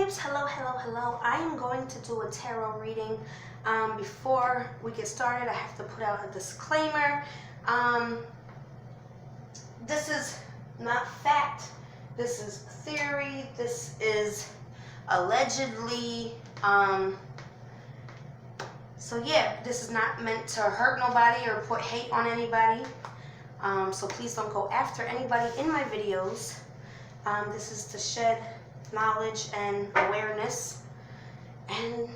babes, hello. I am going to do a tarot reading. Before we get started, I have to put out a disclaimer. This is not fact. This is theory. This is allegedly. So yeah, this is not meant to hurt nobody or put hate on anybody. So please don't go after anybody in my videos. This is to shed knowledge and awareness. And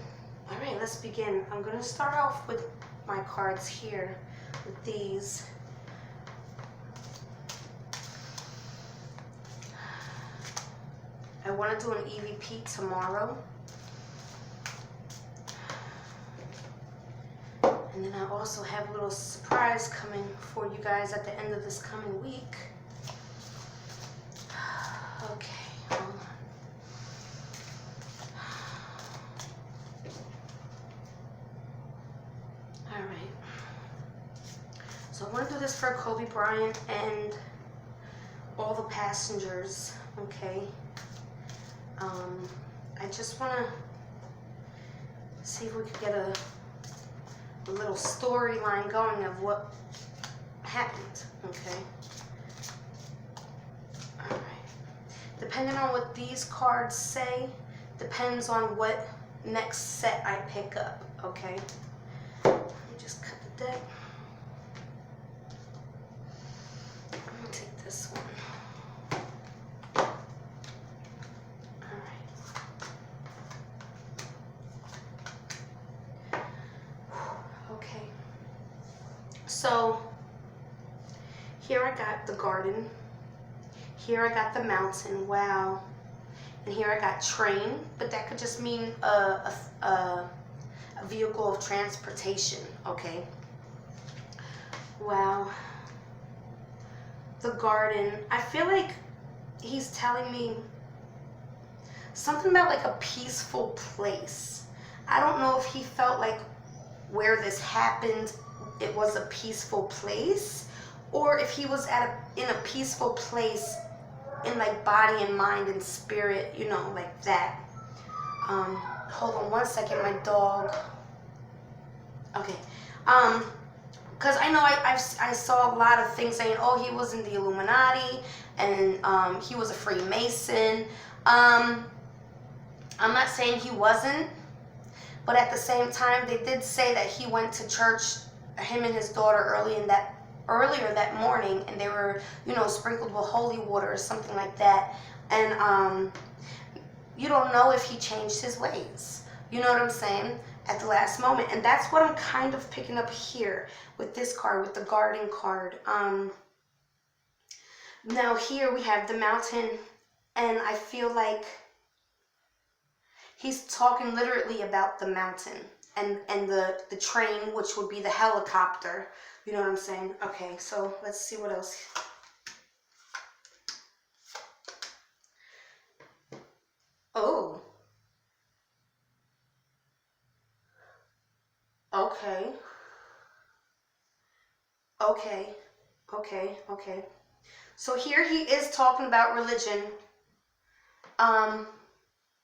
all right, let's begin. I'm going to start off with my cards here with these. I want to do an EVP tomorrow. And then I also have a little surprise coming for you guys at the end of this coming week. Okay, hold on. All right. So I want to do this for Kobe Bryant and all the passengers, okay? I just want to see if we could get a little storyline going of what happened, okay? All right. Depending on what these cards say, depends on what next set I pick up, okay? Let me just cut the deck. I'm gonna take this one. So here I got the garden, here I got the mountain, wow, and here I got train, but that could just mean a vehicle of transportation, okay, wow, the garden. I feel like he's telling me something about like a peaceful place. I don't know if he felt like where this happened it was a peaceful place, or if he was in a peaceful place in like body and mind and spirit, you know, like that. Hold on one second, my dog. Okay, because I know I saw a lot of things saying, oh, he was in the Illuminati and he was a Freemason. I'm not saying he wasn't, but at the same time, they did say that he went to church, him and his daughter, earlier that morning, and they were, you know, sprinkled with holy water or something like that. And you don't know if he changed his ways. You know what I'm saying? At the last moment. And that's what I'm kind of picking up here with this card, with the garden card. Now here we have the mountain, and I feel like he's talking literally about the mountain. And the train, which would be the helicopter. You know what I'm saying? Okay, so let's see what else. Oh. Okay. Okay. So here he is talking about religion.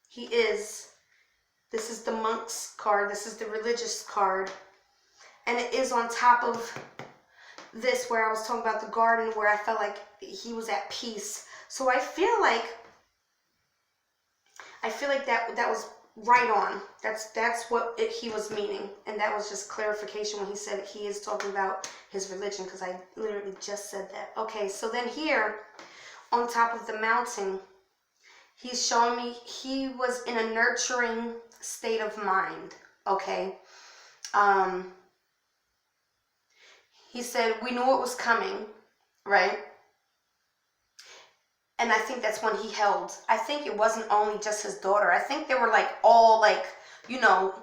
He is. This is the monk's card. This is the religious card. And it is on top of this where I was talking about the garden, where I felt like he was at peace. So I feel like that was right on. That's what he was meaning. And that was just clarification when he said he is talking about his religion, because I literally just said that. Okay, so then here on top of the mountain, he's showing me he was in a nurturing state of mind, okay? He said, we knew it was coming, right? And I think that's when he held. I think it wasn't only just his daughter. I think they were like all like, you know,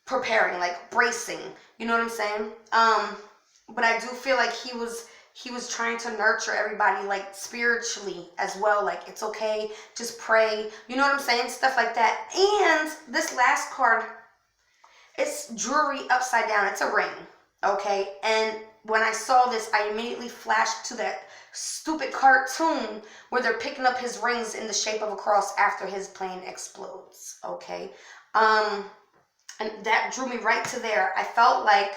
preparing, like bracing. You know what I'm saying? But I do feel like he was trying to nurture everybody, like spiritually as well. Like, it's okay, just pray. You know what I'm saying? Stuff like that. And this last card, it's jewelry upside down. It's a ring, okay? And when I saw this, I immediately flashed to stupid cartoon where they're picking up his rings in the shape of a cross after his plane explodes. Okay. And that drew me right to there. I felt like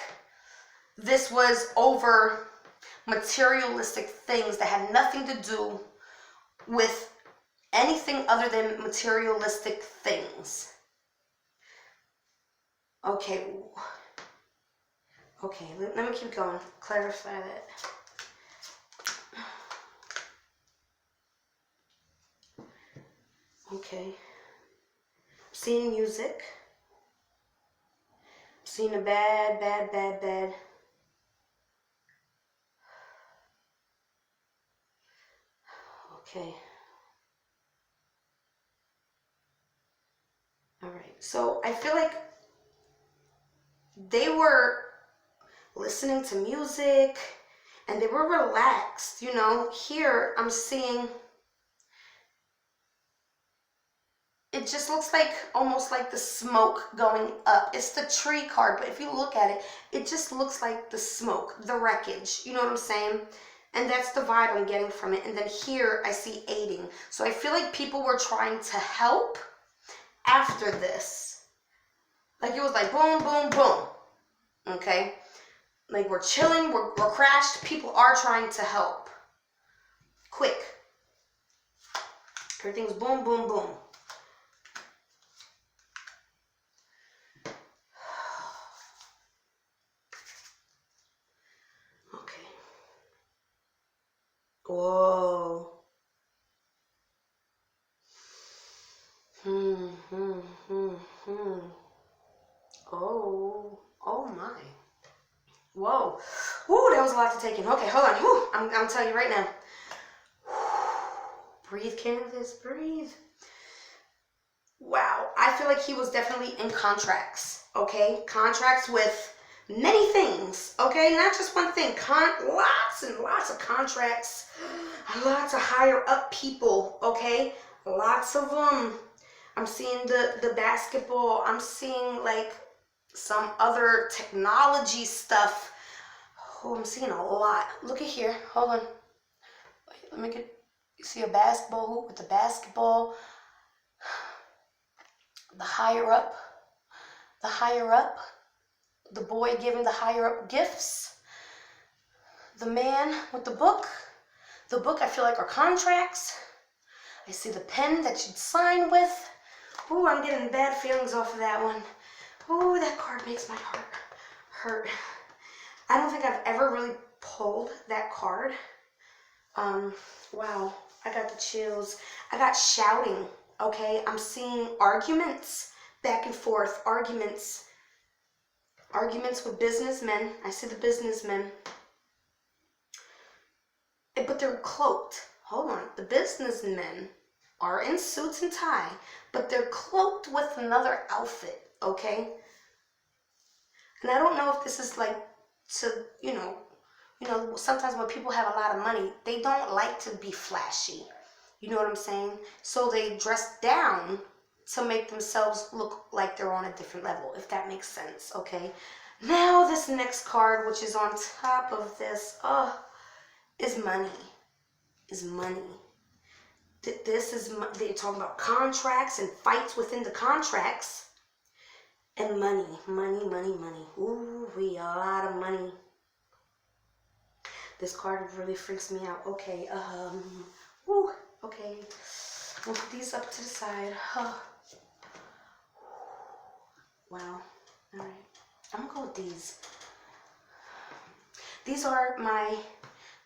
this was over materialistic things that had nothing to do with anything other than materialistic things. Okay. Okay, let me keep going. Clarify that. Okay. Seeing music. Seeing a bad. Okay. All right. So I feel like they were listening to music and they were relaxed. You know, here I'm seeing, it just looks like almost like the smoke going up. It's the tree card, but if you look at it, it just looks like the smoke, the wreckage. You know what I'm saying? And that's the vibe I'm getting from it. And then here I see aiding. So I feel like people were trying to help after this. Like it was like boom, boom, boom. Okay? Like we're chilling, we're crashed. People are trying to help. Quick. Everything's boom, boom, boom. Okay. Whoa. Oh my. Whoa. Woo, that was a lot to take in. Okay, hold on. Whew, I'm telling you right now. Breathe, canvas, breathe. Wow. I feel like he was definitely in contracts, okay? Contracts with many things, okay? Not just one thing. Lots and lots of contracts. Lots of higher up people, okay? Lots of them. I'm seeing the basketball. I'm seeing like some other technology stuff. Oh, I'm seeing a lot. Look at here. Hold on. Wait, let me get, you see a basketball hoop with the basketball. The higher up, the boy giving the higher up gifts. The man with the book I feel like are contracts. I see the pen that you'd sign with. Ooh, I'm getting bad feelings off of that one. Ooh, that card makes my heart hurt. I don't think I've ever really pulled that card. Wow, I got the chills. I got shouting, okay? I'm seeing arguments, back and forth, arguments with businessmen. I see the businessmen. But they're cloaked. Hold on, the businessmen are in suits and tie, but they're cloaked with another outfit, okay? And I don't know if this is like to, you know, sometimes when people have a lot of money, they don't like to be flashy. You know what I'm saying? So they dress down to make themselves look like they're on a different level, if that makes sense, okay? Now this next card, which is on top of this, is money. This is, they're talking about contracts and fights within the contracts. And money. Ooh, a lot of money. This card really freaks me out. Okay, okay. I'll put these up to the side. Wow. All right. I'm gonna go with these. These are my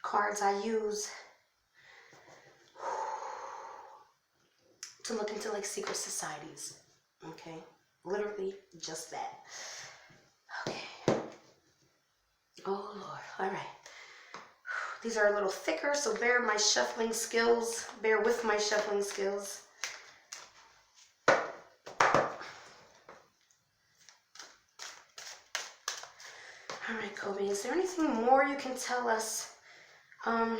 cards I use to look into like secret societies. Okay. Literally just that. Okay. Oh Lord. All right. These are a little thicker, so bear with my shuffling skills. All right, Kobe, is there anything more you can tell us? I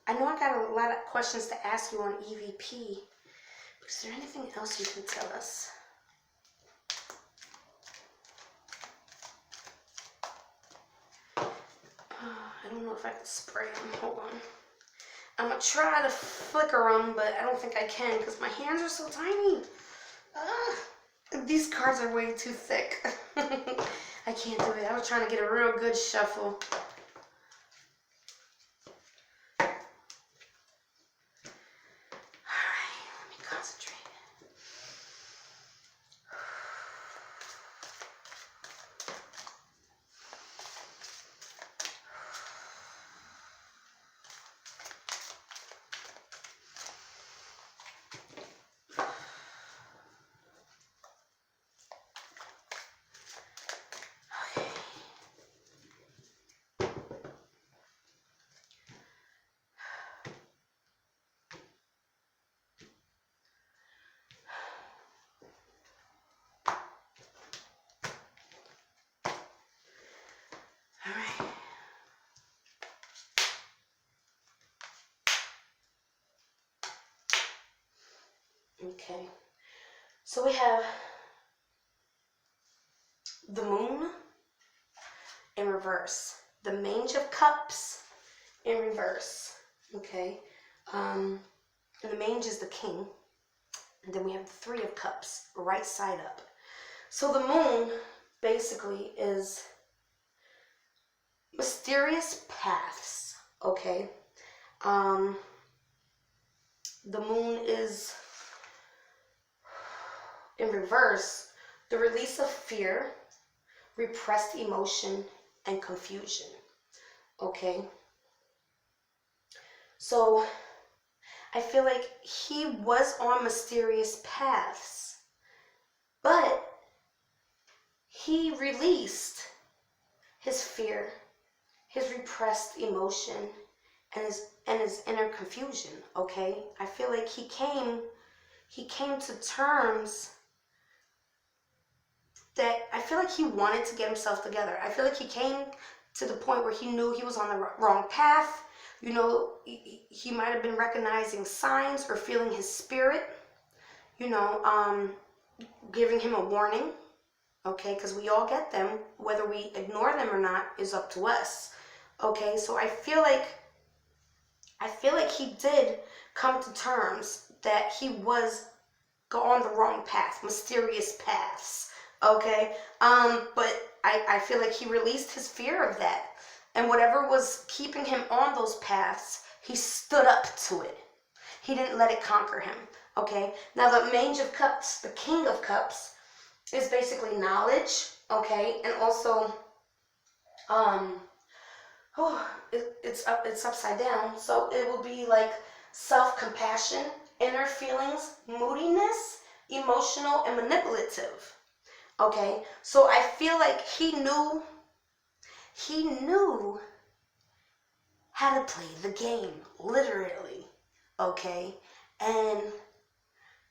know I got a lot of questions to ask you on EVP, but is there anything else you can tell us? I don't know if I can spray them. Hold on. I'm going to try to flicker them, but I don't think I can because my hands are so tiny. These cards are way too thick. I can't do it. I was trying to get a real good shuffle. Okay, so we have the Moon in reverse, the Mange of Cups in reverse, okay, and the Mange is the King, and then we have the Three of Cups, right side up. So the Moon basically is mysterious paths, okay, the Moon is in reverse, the release of fear, repressed emotion, and confusion. Okay? So, I feel like he was on mysterious paths, but he released his fear, his repressed emotion, and his inner confusion. Okay? I feel like he came to terms that I feel like he wanted to get himself together. I feel like he came to the point where he knew he was on the wrong path. You know, he might have been recognizing signs or feeling his spirit, you know, giving him a warning, okay, because we all get them. Whether we ignore them or not is up to us, okay? So I feel like he did come to terms that he was on the wrong path, mysterious paths. Okay, but I feel like he released his fear of that, and whatever was keeping him on those paths, he stood up to it. He didn't let it conquer him. Okay, now the Mange of Cups, the King of Cups, is basically knowledge. Okay, and also, it's upside down, so it will be like self-compassion, inner feelings, moodiness, emotional, and manipulative. Okay, so I feel like he knew how to play the game, literally, okay? And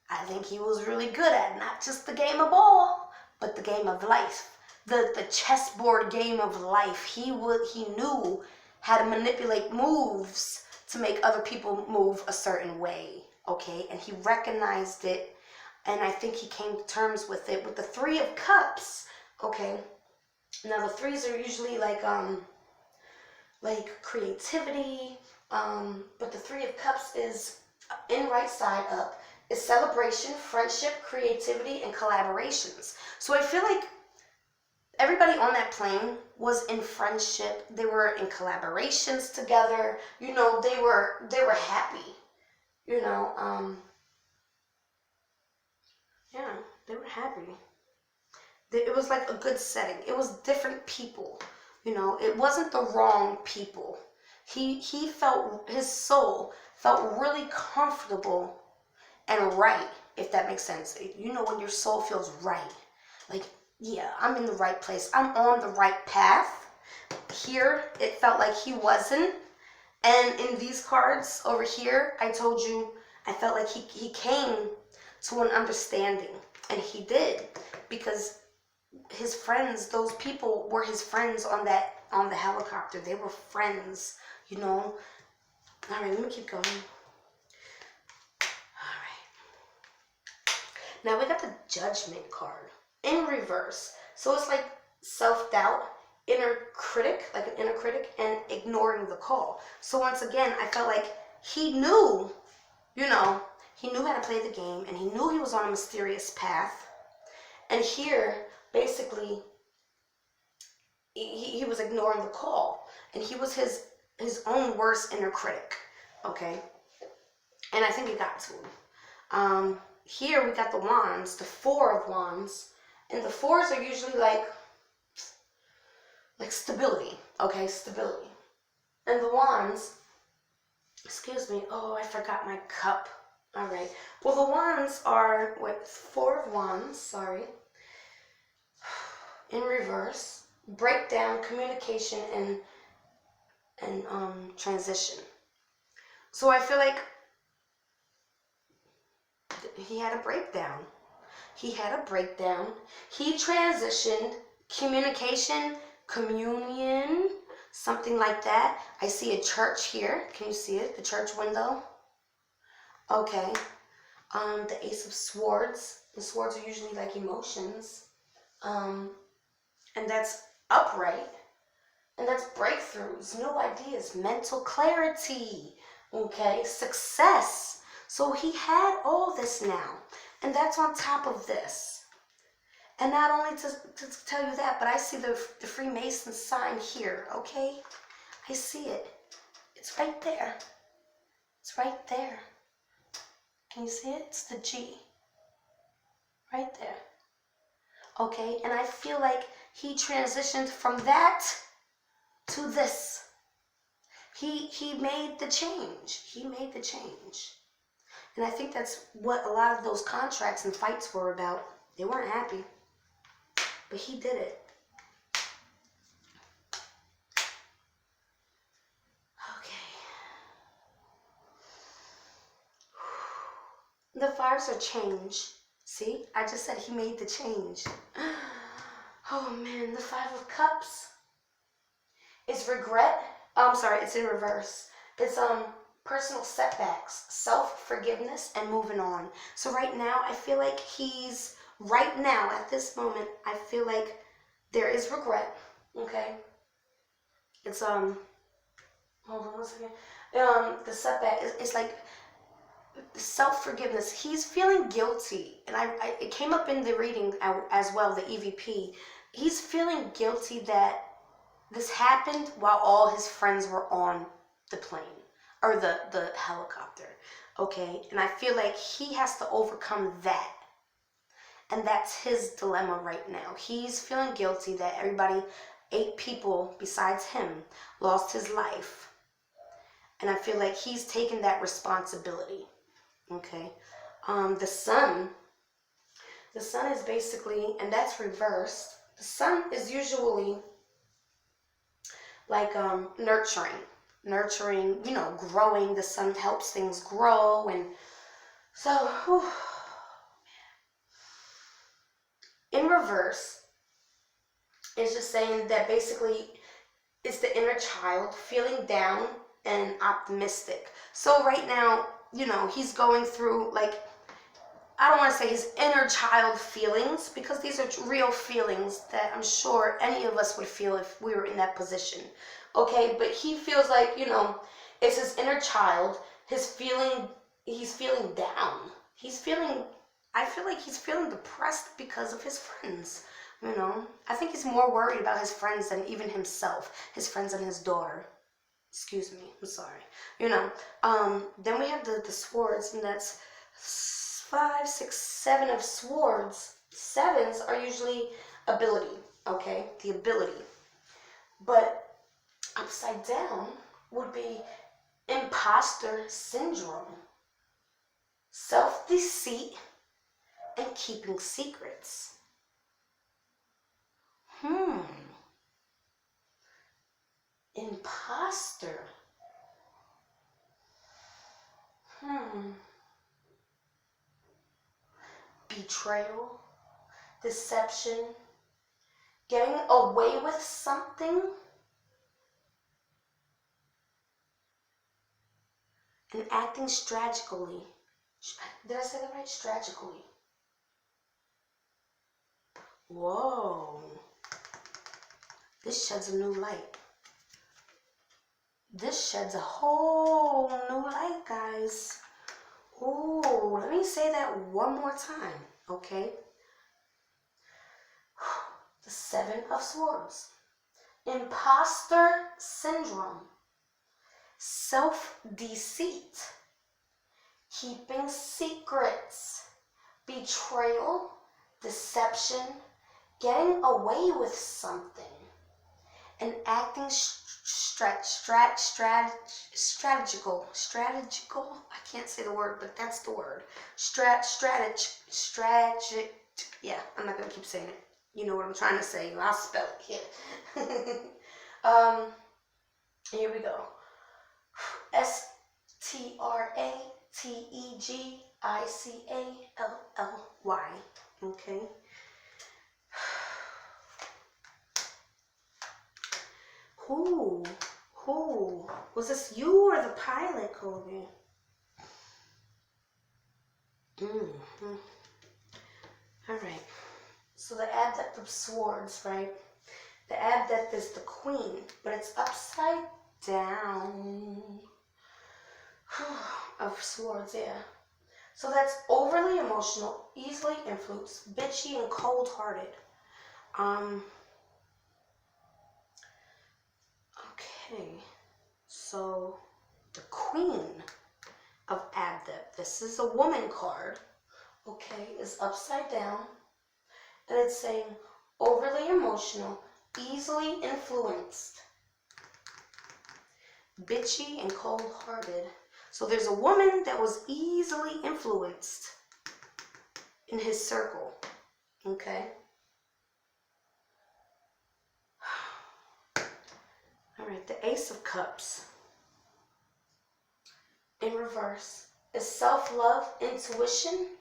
I think he was really good at not just the game of ball, but the game of life, the chessboard game of life. He knew how to manipulate moves to make other people move a certain way, okay? And he recognized it. And I think he came to terms with it. With the Three of Cups, okay. Now the threes are usually like creativity, but the Three of Cups is in right side up. Is celebration, friendship, creativity, and collaborations. So I feel like everybody on that plane was in friendship. They were in collaborations together. You know, they were happy. You know, yeah, they were happy. It was like a good setting. It was different people. You know, it wasn't the wrong people. He felt, his soul felt really comfortable and right, if that makes sense. You know, when your soul feels right. Like, yeah, I'm in the right place. I'm on the right path. Here, it felt like he wasn't. And in these cards over here, I told you, I felt like he came to an understanding. And he did, because his friends, those people were his friends on the helicopter. They were friends, you know. All right, let me keep going. All right. Now we got the Judgment card in reverse. So it's like self-doubt, inner critic, like an inner critic, and ignoring the call. So once again, I felt like he knew, he knew how to play the game, and he knew he was on a mysterious path. And here, basically, he was ignoring the call, and he was his own worst inner critic, okay? And I think it got to him. Here we got the wands, the Four of Wands, and the fours are usually like stability, okay? Stability. And the wands, excuse me, oh, I forgot my cup. All right. Well, the wands are, Four of Wands, sorry. In reverse, breakdown, communication, and transition. So I feel like he had a breakdown. He transitioned, communication, communion, something like that. I see a church here. Can you see it? The church window. Okay. The Ace of Swords. The swords are usually like emotions. And that's upright. And that's breakthroughs, new ideas, mental clarity, okay, success. So he had all this now. And that's on top of this. And not only to tell you that, but I see the Freemason sign here, okay? I see it. It's right there. It's right there. Can you see it? It's the G. Right there. Okay, and I feel like he transitioned from that to this. He made the change. He made the change. And I think that's what a lot of those contracts and fights were about. They weren't happy. But he did it. Okay. The fives are change. See? I just said he made the change. Oh man, the Five of Cups is regret. Oh, I'm sorry, it's in reverse. It's personal setbacks, self-forgiveness, and moving on. So right now, I feel like right now, at this moment, I feel like there is regret, okay? It's, hold on one second. The setback is like self-forgiveness. He's feeling guilty, and it came up in the reading as well, the EVP. He's feeling guilty that this happened while all his friends were on the plane or the helicopter, okay? And I feel like he has to overcome that. And that's his dilemma right now. He's feeling guilty that 8 people besides him lost his life. And I feel like he's taken that responsibility, okay? The sun is basically, and that's reversed. The sun is usually like nurturing, growing. The sun helps things grow, and so whew, in reverse, it's just saying that basically it's the inner child feeling down and optimistic. So right now, he's going through, like, I don't want to say his inner child feelings, because these are real feelings that I'm sure any of us would feel if we were in that position. Okay, but he feels like, it's his inner child, he's feeling down. I feel like he's feeling depressed because of his friends. I think he's more worried about his friends than even himself, his friends and his daughter. Excuse me, I'm sorry. Then we have the swords, and that's 5, 6, 7 of swords. 7s are usually ability, okay? The ability. But upside down would be imposter syndrome, self-deceit, and keeping secrets. Imposter. Betrayal, deception, getting away with something, and acting strategically. Did I say that right? Strategically. Whoa. This sheds a new light. This sheds a whole new light, guys. Ooh, let me say that one more time, okay? The Seven of Swords. Imposter syndrome. Self-deceit. Keeping secrets. Betrayal. Deception. Getting away with something. And acting strategical. I can't say the word, but that's the word. Yeah, I'm not gonna keep saying it. You know what I'm trying to say. I'll spell it here. Here we go. STRATEGICALLY. Okay. Who was this? You or the pilot, Kobe? All right. So the adept of swords, right? The adept is the queen, but it's upside down. Of swords, yeah. So that's overly emotional, easily influenced, bitchy, and cold-hearted. Okay. So the queen of adept, this is a woman card, okay, is upside down. And it's saying overly emotional, easily influenced, bitchy, and cold-hearted. So there's a woman that was easily influenced in his circle, okay? All right, the Ace of Cups in reverse is self-love, intuition,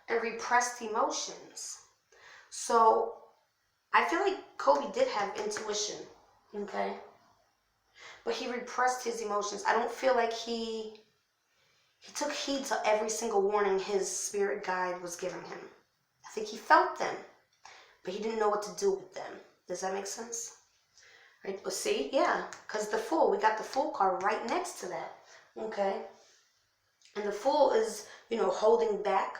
and repressed emotions. So I feel like Kobe did have intuition, okay? But he repressed his emotions. I don't feel like he took heed to every single warning his spirit guide was giving him. I think he felt them, but he didn't know what to do with them. Does that make sense? Right? Well, see, yeah, because the Fool, we got the Fool card right next to that, okay? And the Fool is, holding back,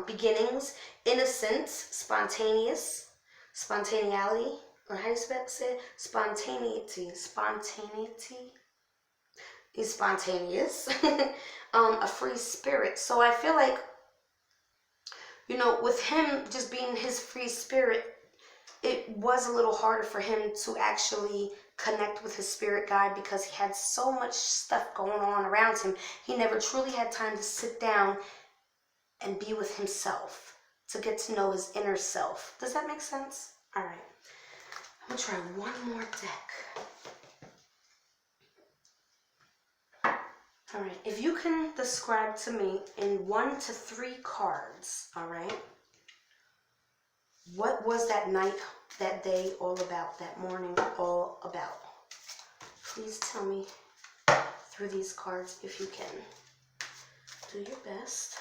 beginnings, innocence, spontaneity, or how do you say spontaneity, he's spontaneous, a free spirit. So I feel like, with him just being his free spirit, it was a little harder for him to actually connect with his spirit guide because he had so much stuff going on around him. He never truly had time to sit down and be with himself, to get to know his inner self. Does that make sense? All right. I'm going to try one more deck. All right. If you can describe to me in 1 to 3 cards, all right, what was that night, that day all about, that morning all about? Please tell me through these cards if you can. Do your best.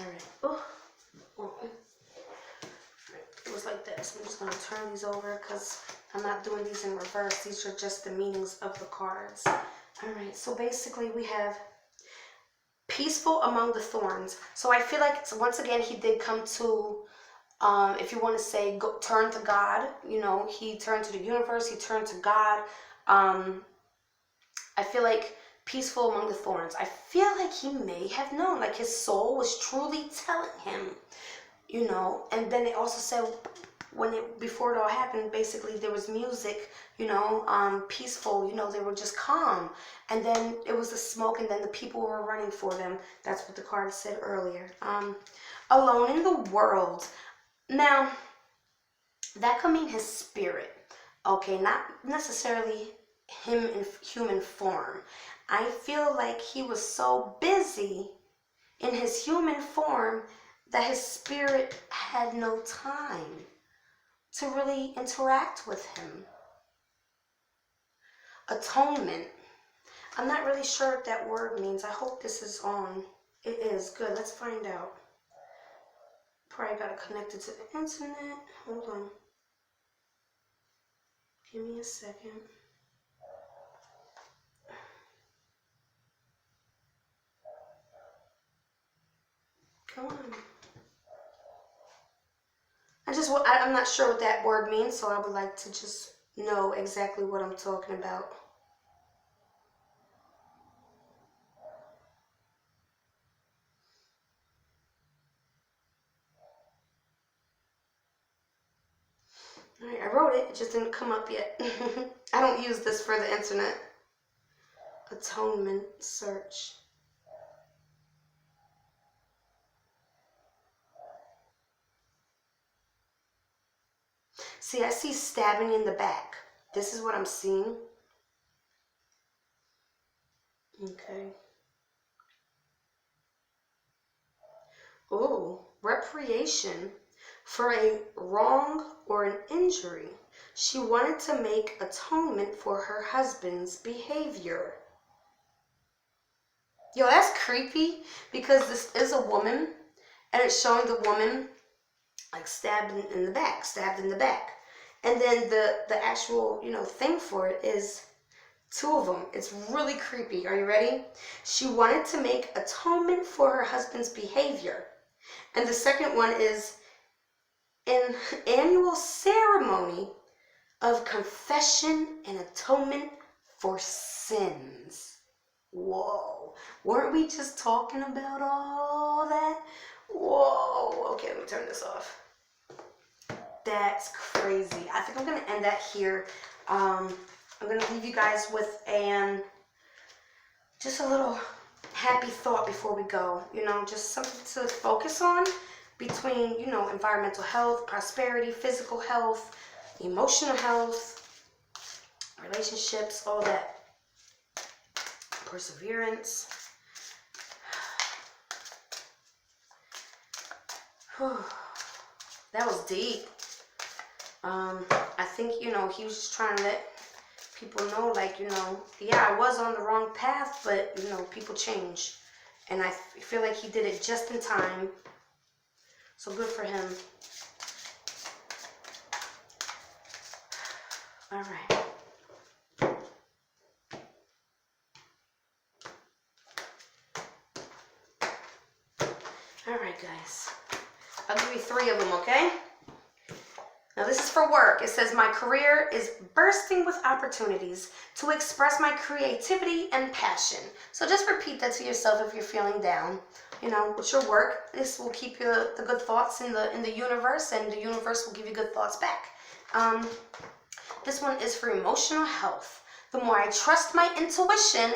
All right. It was like this. I'm just going to turn these over because I'm not doing these in reverse. These are just the meanings of the cards. All right. So basically we have peaceful among the thorns. So I feel like, once again, he did come to, if you want to say, turn to God. He turned to the universe. He turned to God. I feel like peaceful among the thorns. I feel like he may have known, like his soul was truly telling him, and then it also said before it all happened, basically there was music, peaceful, they were just calm, and then it was the smoke, and then the people were running for them. That's what the card said earlier. Alone in the world. Now, that could mean his spirit, okay, not necessarily him in human form. I feel like he was so busy in his human form that his spirit had no time to really interact with him. Atonement. I'm not really sure what that word means. I hope this is on. It is. Good. Let's find out. Probably got to connect it to the internet. Hold on. Give me a second. Come on. I'm not sure what that word means, so I would like to just know exactly what I'm talking about. All right, I wrote it. It just didn't come up yet. I don't use this for the internet. Atonement search. See, I see stabbing in the back. This is what I'm seeing. Okay. Oh, reparation for a wrong or an injury. She wanted to make atonement for her husband's behavior. Yo, that's creepy because this is a woman and it's showing the woman like stabbed in the back. And then the actual, thing for it is two of them. It's really creepy. Are you ready? She wanted to make atonement for her husband's behavior. And the second one is an annual ceremony of confession and atonement for sins. Whoa. Weren't we just talking about all that? Whoa. Okay, let me turn this off. That's crazy. I think I'm going to end that here. I'm going to leave you guys with just a little happy thought before we go. Just something to focus on between, environmental health, prosperity, physical health, emotional health, relationships, all that. Perseverance. That was deep. I think, he was just trying to let people know, yeah, I was on the wrong path, but, people change. And I feel like he did it just in time. So good for him. All right. All right, guys. I'll give you 3 of them, okay? Now this is for work. It says, my career is bursting with opportunities to express my creativity and passion. So just repeat that to yourself if you're feeling down. With your work, this will keep you the good thoughts in the universe, and the universe will give you good thoughts back. This one is for emotional health. The more I trust my intuition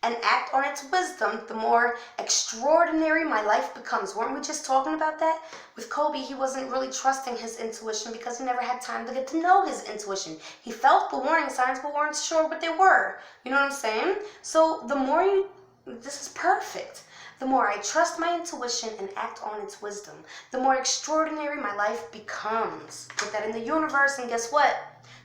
and act on its wisdom, the more extraordinary my life becomes. Weren't we just talking about that? With Kobe, he wasn't really trusting his intuition because he never had time to get to know his intuition. He felt the warning signs but weren't sure what they were. You know what I'm saying? So the more this is perfect. The more I trust my intuition and act on its wisdom, the more extraordinary my life becomes. Put that in the universe, and guess what?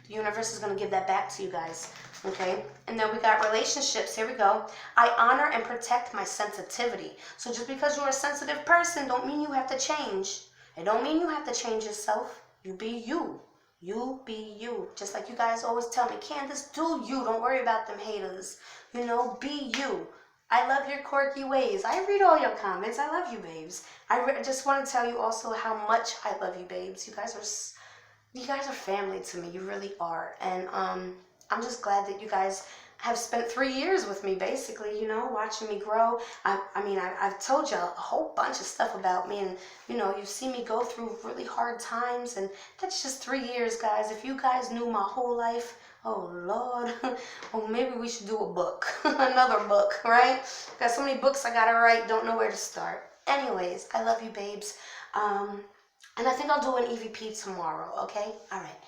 The universe is going to give that back to you guys. Okay? And then we got relationships. Here we go. I honor and protect my sensitivity. So just because you're a sensitive person don't mean you have to change. It don't mean you have to change yourself. You be you. You be you. Just like you guys always tell me, Candace, do you. Don't worry about them haters. Be you. I love your quirky ways. I read all your comments. I love you, babes. I just want to tell you also how much I love you, babes. You guys are family to me. You really are. And I'm just glad that you guys have spent 3 years with me, basically, watching me grow. I've told you a whole bunch of stuff about me, and, you've seen me go through really hard times, and that's just 3 years, guys. If you guys knew my whole life, oh, Lord, well, maybe we should do a book, another book, right? Got so many books I gotta write, don't know where to start. Anyways, I love you, babes. And I think I'll do an EVP tomorrow, okay? All right.